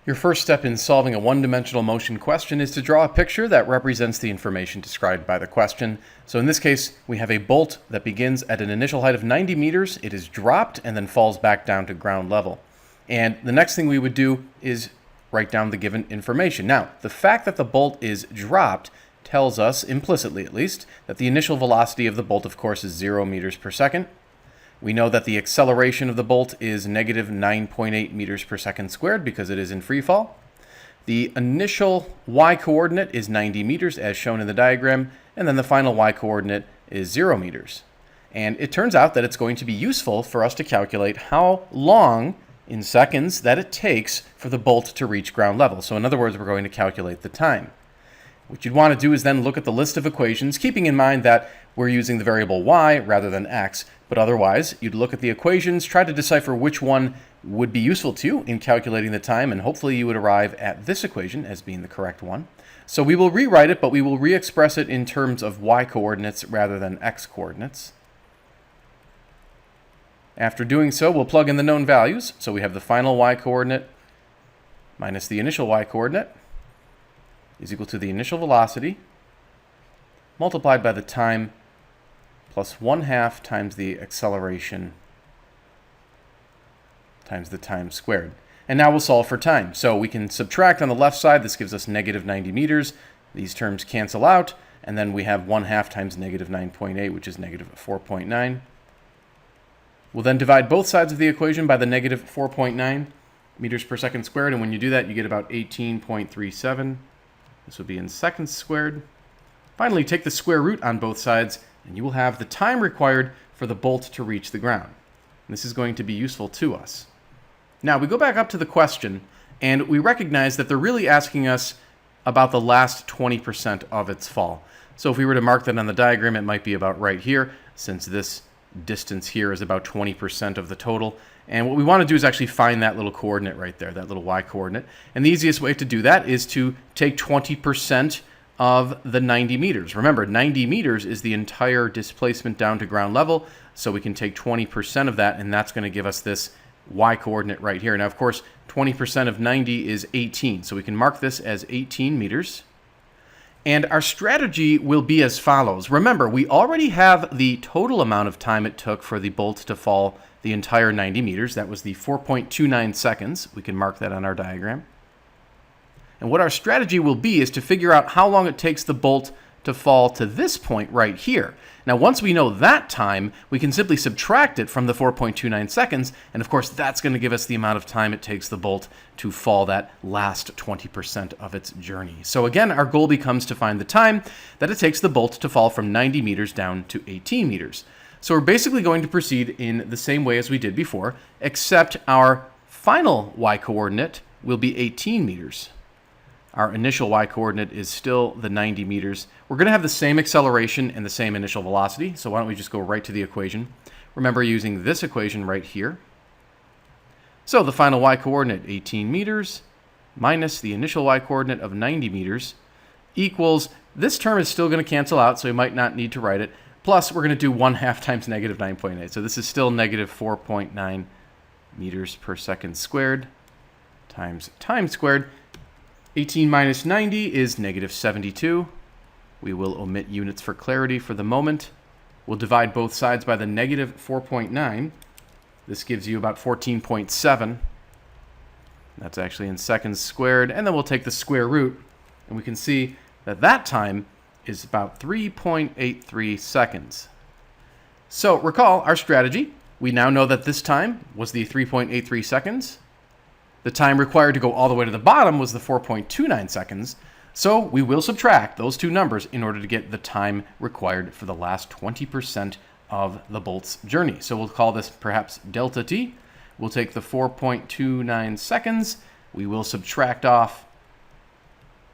Your first step in solving a one-dimensional motion question is to draw a picture that represents the information described by the question. So in this case, we have a bolt that begins at an initial height of 90 meters. It is dropped and then falls back down to ground level. And the next thing we would do is write down the given information. Now, the fact that the bolt is dropped tells us, implicitly at least, that the initial velocity of the bolt, of course, is 0 meters per second. We know that the acceleration of the bolt is negative 9.8 meters per second squared because it is in free fall. The initial y-coordinate is 90 meters as shown in the diagram, and then the final y-coordinate is 0 meters. And it turns out that it's going to be useful for us to calculate how long in seconds that it takes for the bolt to reach ground level. So in other words, we're going to calculate the time. What you'd want to do is then look at the list of equations, keeping in mind that we're using the variable y rather than x, but otherwise you'd look at the equations, try to decipher which one would be useful to you in calculating the time, and hopefully you would arrive at this equation as being the correct one. So we will rewrite it, but we will re-express it in terms of y-coordinates rather than x-coordinates. After doing so, we'll plug in the known values. So we have the final y-coordinate minus the initial y-coordinate is equal to the initial velocity multiplied by the time plus 1/2 times the acceleration times the time squared. And now we'll solve for time. So we can subtract on the left side. This gives us negative 90 meters. These terms cancel out. And then we have 1/2 times negative 9.8, which is negative 4.9. We'll then divide both sides of the equation by the negative 4.9 meters per second squared. And when you do that, you get about 18.37. This would be in seconds squared. Finally, take the square root on both sides, and you will have the time required for the bolt to reach the ground. And this is going to be useful to us. Now, we go back up to the question, and we recognize that they're really asking us about the last 20% of its fall. So if we were to mark that on the diagram, it might be about right here, since this distance here is about 20% of the total. And what we want to do is actually find that little coordinate right there, that little y-coordinate. And the easiest way to do that is to take 20% of the 90 meters. Remember, 90 meters is the entire displacement down to ground level, so we can take 20% of that, and that's going to give us this y-coordinate right here. Now, of course, 20% of 90 is 18, so we can mark this as 18 meters. And our strategy will be as follows. Remember, we already have the total amount of time it took for the bolt to fall the entire 90 meters. That was the 4.29 seconds. We can mark that on our diagram. And what our strategy will be is to figure out how long it takes the bolt to fall to this point right here. Now, once we know that time, we can simply subtract it from the 4.29 seconds, and of course, that's going to give us the amount of time it takes the bolt to fall that last 20% of its journey. So again, our goal becomes to find the time that it takes the bolt to fall from 90 meters down to 18 meters. So we're basically going to proceed in the same way as we did before, except our final y-coordinate will be 18 meters. Our initial y-coordinate is still the 90 meters. We're going to have the same acceleration and the same initial velocity, so why don't we just go right to the equation. Remember using this equation right here. So the final y-coordinate, 18 meters, minus the initial y-coordinate of 90 meters, equals, this term is still going to cancel out, so we might not need to write it, plus we're going to do 1/2 times negative 9.8. So this is still negative 4.9 meters per second squared times time squared. 18 minus 90 is negative 72. We will omit units for clarity for the moment. We'll divide both sides by the negative 4.9. This gives you about 14.7. That's actually in seconds squared. And then we'll take the square root, and we can see that that time is about 3.83 seconds. So recall our strategy. We now know that this time was the 3.83 seconds. The time required to go all the way to the bottom was the 4.29 seconds, so we will subtract those two numbers in order to get the time required for the last 20% of the bolt's journey. So we'll call this perhaps delta t. We'll take the 4.29 seconds, we will subtract off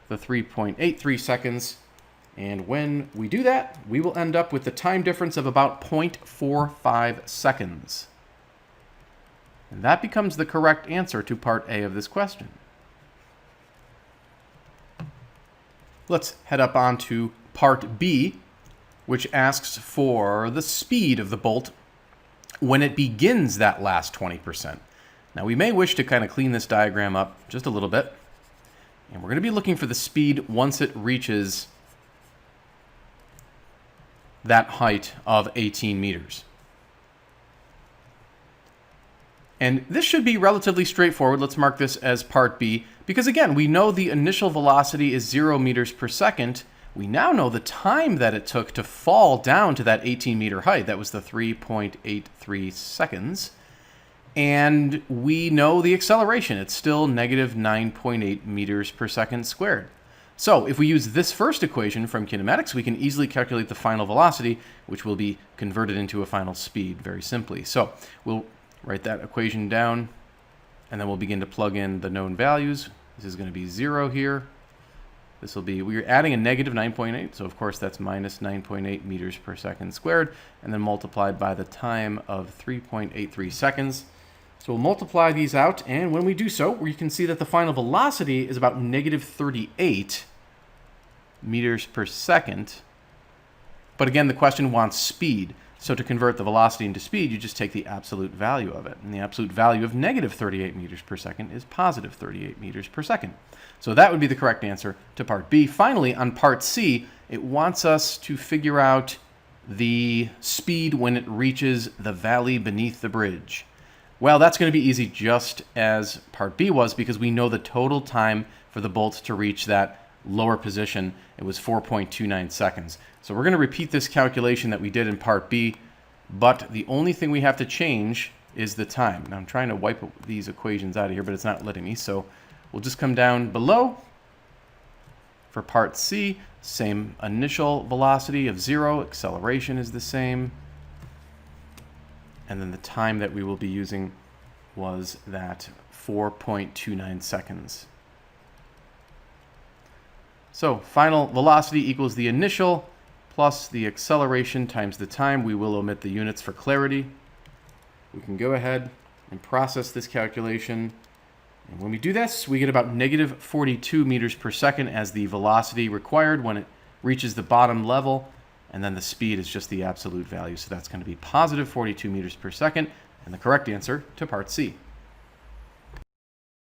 the 3.83 seconds, and when we do that, we will end up with the time difference of about 0.45 seconds. And that becomes the correct answer to part A of this question. Let's head up on to part B, which asks for the speed of the bolt when it begins that last 20%. Now we may wish to kind of clean this diagram up just a little bit. And we're going to be looking for the speed once it reaches that height of 18 meters. And this should be relatively straightforward. Let's mark this as part B, because again, we know the initial velocity is 0 meters per second. We now know the time that it took to fall down to that 18-meter height. That was the 3.83 seconds. And we know the acceleration. It's still negative 9.8 meters per second squared. So if we use this first equation from kinematics, we can easily calculate the final velocity, which will be converted into a final speed very simply. So we'll write that equation down, and then we'll begin to plug in the known values. This is going to be 0 here. This will be, we're adding a negative 9.8, so of course that's minus 9.8 meters per second squared, and then multiplied by the time of 3.83 seconds. So we'll multiply these out, and when we do so, we can see that the final velocity is about negative 38 meters per second. But again, the question wants speed. So to convert the velocity into speed, you just take the absolute value of it. And the absolute value of negative 38 meters per second is positive 38 meters per second. So that would be the correct answer to part B. Finally, on part C, it wants us to figure out the speed when it reaches the valley beneath the bridge. Well, that's going to be easy just as part B was, because we know the total time for the bolt to reach that lower position. It was 4.29 seconds. So we're going to repeat this calculation that we did in part B, but the only thing we have to change is the time. Now I'm trying to wipe these equations out of here, but it's not letting me. So we'll just come down below. For part C, same initial velocity of 0, acceleration is the same. And then the time that we will be using was that 4.29 seconds. So final velocity equals the initial plus the acceleration times the time. We will omit the units for clarity. We can go ahead and process this calculation. And when we do this, we get about negative 42 meters per second as the velocity required when it reaches the bottom level. And then the speed is just the absolute value. So that's going to be positive 42 meters per second, and the correct answer to part C.